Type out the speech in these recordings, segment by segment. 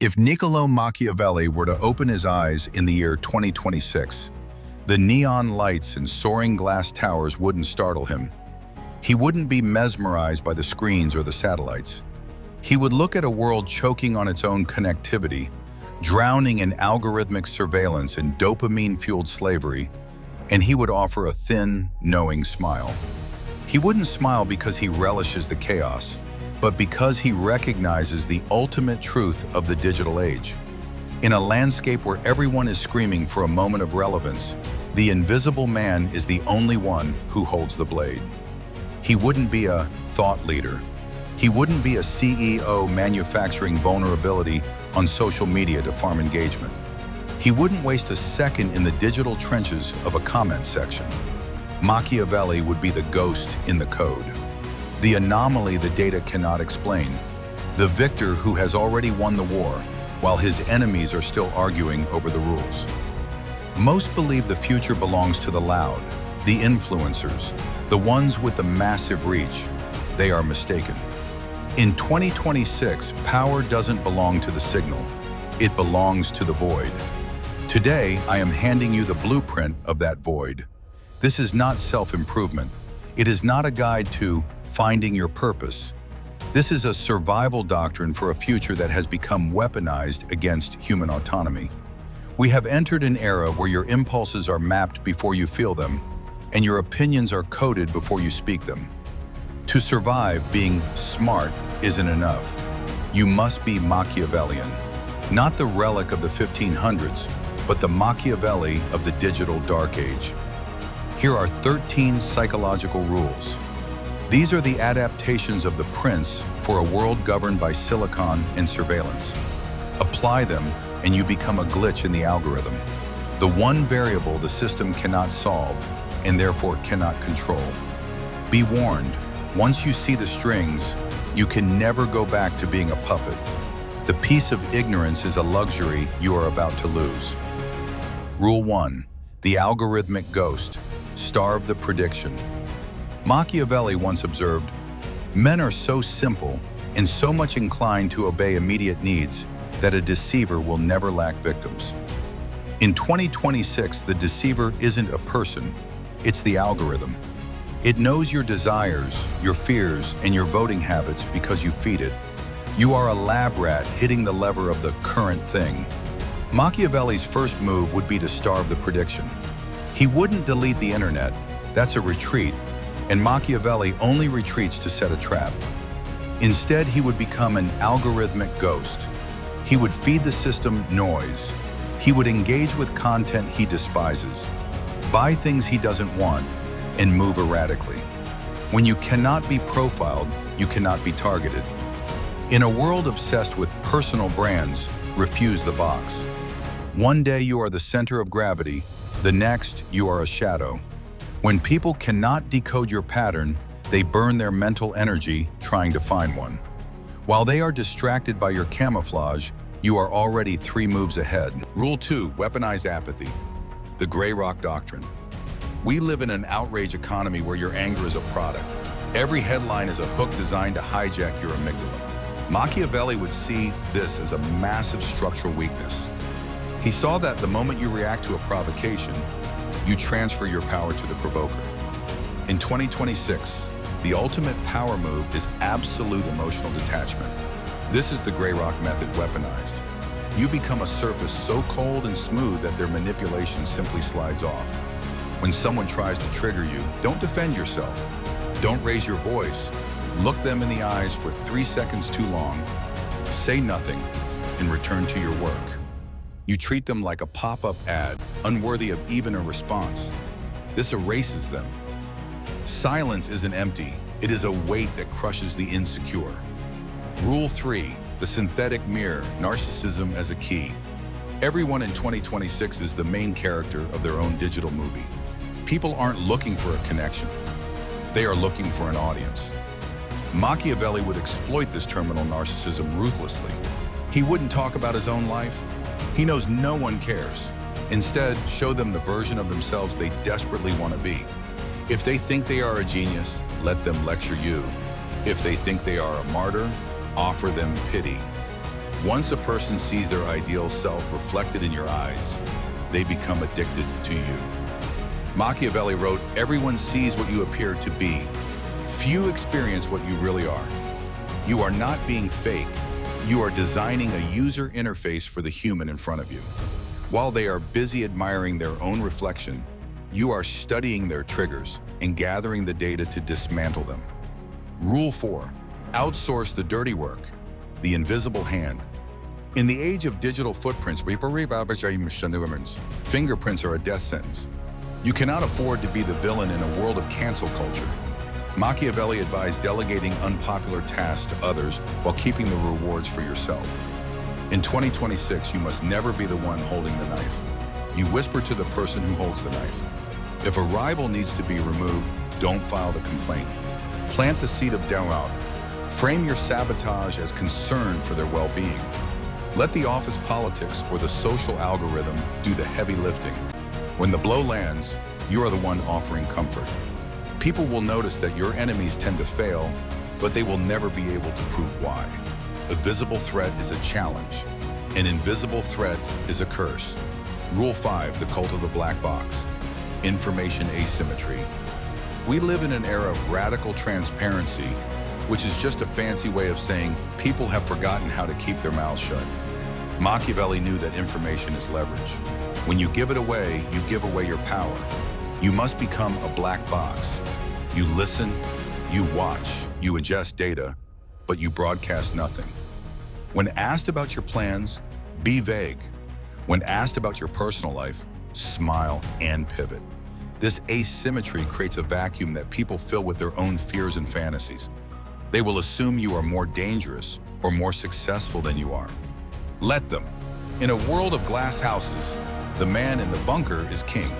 If Niccolò Machiavelli were to open his eyes in the year 2026, the neon lights and soaring glass towers wouldn't startle him. He wouldn't be mesmerized by the screens or the satellites. He would look at a world choking on its own connectivity, drowning in algorithmic surveillance and dopamine-fueled slavery, and he would offer a thin, knowing smile. He wouldn't smile because he relishes the chaos, but because he recognizes the ultimate truth of the digital age. In a landscape where everyone is screaming for a moment of relevance, the invisible man is the only one who holds the blade. He wouldn't be a thought leader. He wouldn't be a CEO manufacturing vulnerability on social media to farm engagement. He wouldn't waste a second in the digital trenches of a comment section. Machiavelli would be the ghost in the code, the anomaly the data cannot explain, the victor who has already won the war, while his enemies are still arguing over the rules. Most believe the future belongs to the loud, the influencers, the ones with the massive reach. They are mistaken. In 2026, power doesn't belong to the signal. It belongs to the void. Today, I am handing you the blueprint of that void. This is not self-improvement. It is not a guide to finding your purpose. This is a survival doctrine for a future that has become weaponized against human autonomy. We have entered an era where your impulses are mapped before you feel them, and your opinions are coded before you speak them. To survive, being smart isn't enough. You must be Machiavellian, not the relic of the 1500s, but the Machiavelli of the digital dark age. Here are 13 psychological rules. These are the adaptations of the prince for a world governed by silicon and surveillance. Apply them, and you become a glitch in the algorithm, the one variable the system cannot solve and therefore cannot control. Be warned, once you see the strings, you can never go back to being a puppet. The peace of ignorance is a luxury you are about to lose. Rule 1. The algorithmic ghost. Starve the prediction. Machiavelli once observed, "Men are so simple and so much inclined to obey immediate needs that a deceiver will never lack victims." In 2026, the deceiver isn't a person, it's the algorithm. It knows your desires, your fears, and your voting habits because you feed it. You are a lab rat hitting the lever of the current thing. Machiavelli's first move would be to starve the prediction. He wouldn't delete the internet, that's a retreat, and Machiavelli only retreats to set a trap. Instead, he would become an algorithmic ghost. He would feed the system noise. He would engage with content he despises, buy things he doesn't want, and move erratically. When you cannot be profiled, you cannot be targeted. In a world obsessed with personal brands, refuse the box. One day you are the center of gravity, the next you are a shadow. When people cannot decode your pattern, they burn their mental energy trying to find one. While they are distracted by your camouflage, you are already 3 moves ahead. Rule 2. Weaponized apathy. The gray rock doctrine. We live in an outrage economy where your anger is a product. Every headline is a hook designed to hijack your amygdala. Machiavelli would see this as a massive structural weakness. He saw that the moment you react to a provocation, you transfer your power to the provoker. In 2026, the ultimate power move is absolute emotional detachment. This is the gray rock method weaponized. You become a surface so cold and smooth that their manipulation simply slides off. When someone tries to trigger you, don't defend yourself. Don't raise your voice. Look them in the eyes for 3 seconds too long. Say nothing and return to your work. You treat them like a pop-up ad, unworthy of even a response. This erases them. Silence isn't empty. It is a weight that crushes the insecure. Rule 3. The synthetic mirror, narcissism as a key. Everyone in 2026 is the main character of their own digital movie. People aren't looking for a connection. They are looking for an audience. Machiavelli would exploit this terminal narcissism ruthlessly. He wouldn't talk about his own life. He knows no one cares. Instead, show them the version of themselves they desperately want to be. If they think they are a genius, let them lecture you. If they think they are a martyr, offer them pity. Once a person sees their ideal self reflected in your eyes, they become addicted to you. Machiavelli wrote, "Everyone sees what you appear to be. Few experience what you really are." You are not being fake. You are designing a user interface for the human in front of you. While they are busy admiring their own reflection, you are studying their triggers and gathering the data to dismantle them. Rule 4. Outsource the dirty work, the invisible hand. In the age of digital footprints, fingerprints are a death sentence. You cannot afford to be the villain in a world of cancel culture. Machiavelli advised delegating unpopular tasks to others while keeping the rewards for yourself. In 2026, you must never be the one holding the knife. You whisper to the person who holds the knife. If a rival needs to be removed, don't file the complaint. Plant the seed of doubt. Frame your sabotage as concern for their well-being. Let the office politics or the social algorithm do the heavy lifting. When the blow lands, you are the one offering comfort. People will notice that your enemies tend to fail, but they will never be able to prove why. A visible threat is a challenge. An invisible threat is a curse. Rule 5, the cult of the black box. Information asymmetry. We live in an era of radical transparency, which is just a fancy way of saying people have forgotten how to keep their mouths shut. Machiavelli knew that information is leverage. When you give it away, you give away your power. You must become a black box. You listen, you watch, you ingest data, but you broadcast nothing. When asked about your plans, be vague. When asked about your personal life, smile and pivot. This asymmetry creates a vacuum that people fill with their own fears and fantasies. They will assume you are more dangerous or more successful than you are. Let them. In a world of glass houses, the man in the bunker is king.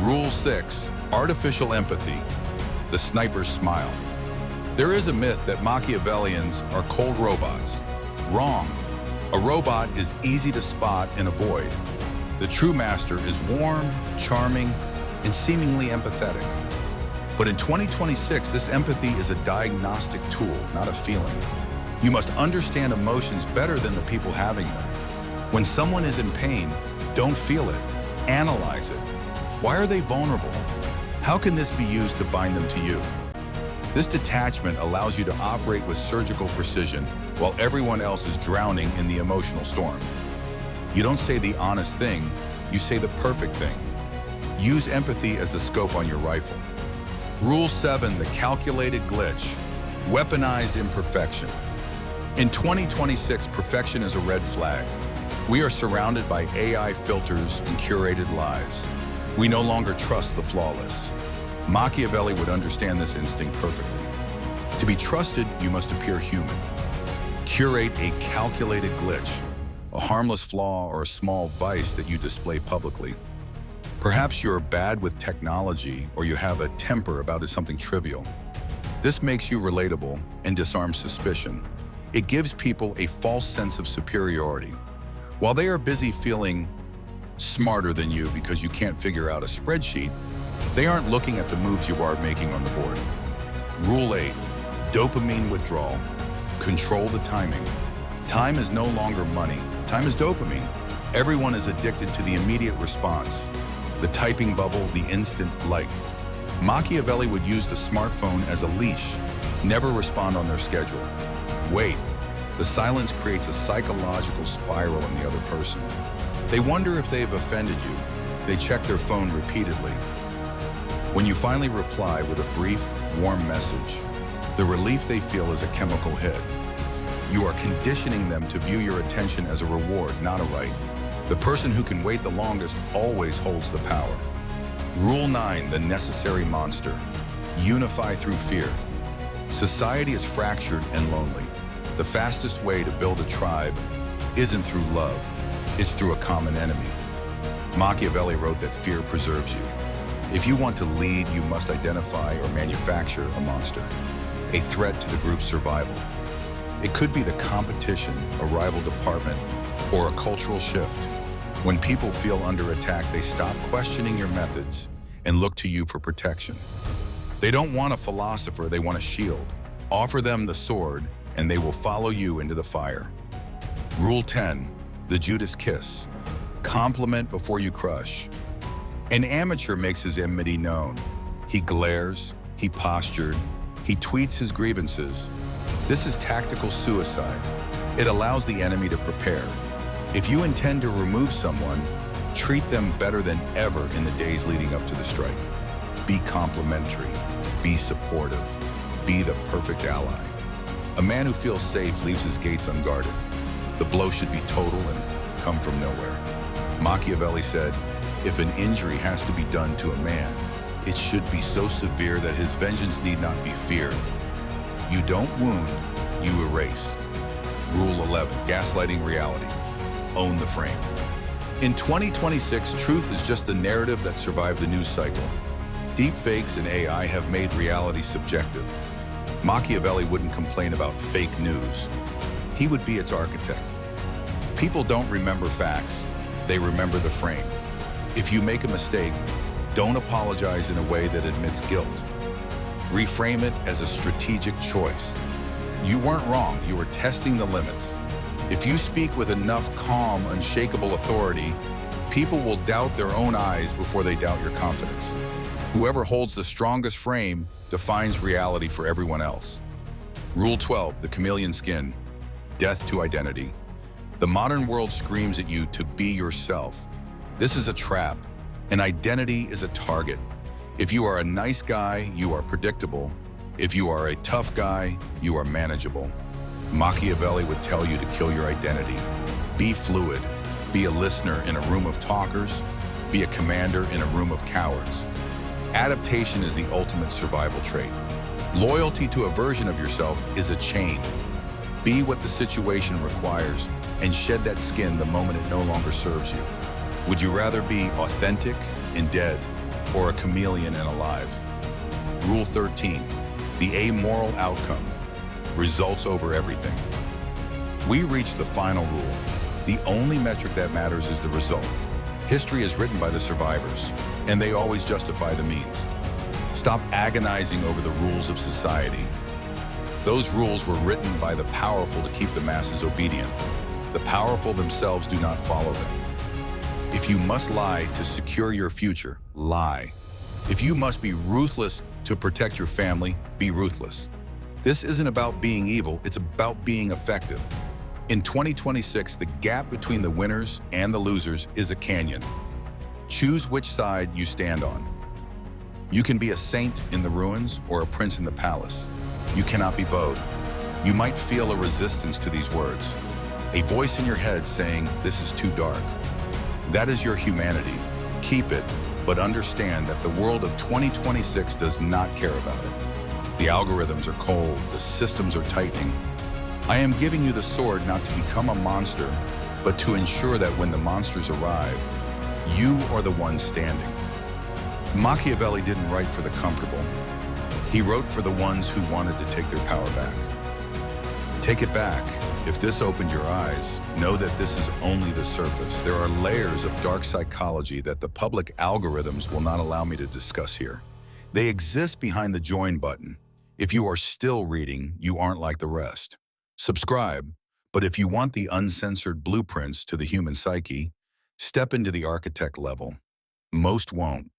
Rule 6, artificial empathy, the sniper's smile. There is a myth that Machiavellians are cold robots. Wrong. A robot is easy to spot and avoid. The true master is warm, charming, and seemingly empathetic. But in 2026, this empathy is a diagnostic tool, not a feeling. You must understand emotions better than the people having them. When someone is in pain, don't feel it. Analyze it. Why are they vulnerable? How can this be used to bind them to you? This detachment allows you to operate with surgical precision while everyone else is drowning in the emotional storm. You don't say the honest thing, you say the perfect thing. Use empathy as the scope on your rifle. Rule 7, the calculated glitch, weaponized imperfection. In 2026, perfection is a red flag. We are surrounded by AI filters and curated lies. We no longer trust the flawless. Machiavelli would understand this instinct perfectly. To be trusted, you must appear human. Curate a calculated glitch, a harmless flaw or a small vice that you display publicly. Perhaps you're bad with technology or you have a temper about something trivial. This makes you relatable and disarms suspicion. It gives people a false sense of superiority. While they are busy feeling smarter than you because you can't figure out a spreadsheet, they aren't looking at the moves you are making on the board. Rule 8, dopamine withdrawal. Control the timing. Time is no longer money. Time is dopamine. Everyone is addicted to the immediate response, the typing bubble, the instant like. Machiavelli would use the smartphone as a leash, never respond on their schedule. Wait. The silence creates a psychological spiral in the other person. They wonder if they've offended you. They check their phone repeatedly. When you finally reply with a brief, warm message, the relief they feel is a chemical hit. You are conditioning them to view your attention as a reward, not a right. The person who can wait the longest always holds the power. Rule 9, the necessary monster. Unify through fear. Society is fractured and lonely. The fastest way to build a tribe isn't through love, it's through a common enemy. Machiavelli wrote that fear preserves you. If you want to lead, you must identify or manufacture a monster, a threat to the group's survival. It could be the competition, a rival department, or a cultural shift. When people feel under attack, they stop questioning your methods and look to you for protection. They don't want a philosopher, they want a shield. Offer them the sword, and they will follow you into the fire. Rule 10, the Judas kiss. Compliment before you crush. An amateur makes his enmity known. He glares, he postured, he tweets his grievances. This is tactical suicide. It allows the enemy to prepare. If you intend to remove someone, treat them better than ever in the days leading up to the strike. Be complimentary, be supportive, be the perfect ally. A man who feels safe leaves his gates unguarded. The blow should be total and come from nowhere. Machiavelli said, if an injury has to be done to a man, it should be so severe that his vengeance need not be feared. You don't wound, you erase. Rule 11, gaslighting reality. Own the frame. In 2026, truth is just the narrative that survived the news cycle. Deepfakes and AI have made reality subjective. Machiavelli wouldn't complain about fake news. He would be its architect. People don't remember facts, they remember the frame. If you make a mistake, don't apologize in a way that admits guilt. Reframe it as a strategic choice. You weren't wrong, you were testing the limits. If you speak with enough calm, unshakable authority, people will doubt their own eyes before they doubt your confidence. Whoever holds the strongest frame defines reality for everyone else. Rule 12, the chameleon skin. Death to identity. The modern world screams at you to be yourself. This is a trap. An identity is a target. If you are a nice guy, you are predictable. If you are a tough guy, you are manageable. Machiavelli would tell you to kill your identity. Be fluid. Be a listener in a room of talkers. Be a commander in a room of cowards. Adaptation is the ultimate survival trait. Loyalty to a version of yourself is a chain. Be what the situation requires and shed that skin the moment it no longer serves you. Would you rather be authentic and dead or a chameleon and alive? Rule 13, the amoral outcome. Results over everything. We reach the final rule. The only metric that matters is the result. History is written by the survivors, and they always justify the means. Stop agonizing over the rules of society. Those rules were written by the powerful to keep the masses obedient. The powerful themselves do not follow them. If you must lie to secure your future, lie. If you must be ruthless to protect your family, be ruthless. This isn't about being evil, it's about being effective. In 2026, the gap between the winners and the losers is a canyon. Choose which side you stand on. You can be a saint in the ruins or a prince in the palace. You cannot be both. You might feel a resistance to these words. A voice in your head saying, this is too dark. That is your humanity. Keep it, but understand that the world of 2026 does not care about it. The algorithms are cold, the systems are tightening. I am giving you the sword not to become a monster, but to ensure that when the monsters arrive, you are the one standing. Machiavelli didn't write for the comfortable. He wrote for the ones who wanted to take their power back. Take it back. If this opened your eyes, know that this is only the surface. There are layers of dark psychology that the public algorithms will not allow me to discuss here. They exist behind the join button. If you are still reading, you aren't like the rest. Subscribe, but if you want the uncensored blueprints to the human psyche, step into the architect level. Most won't.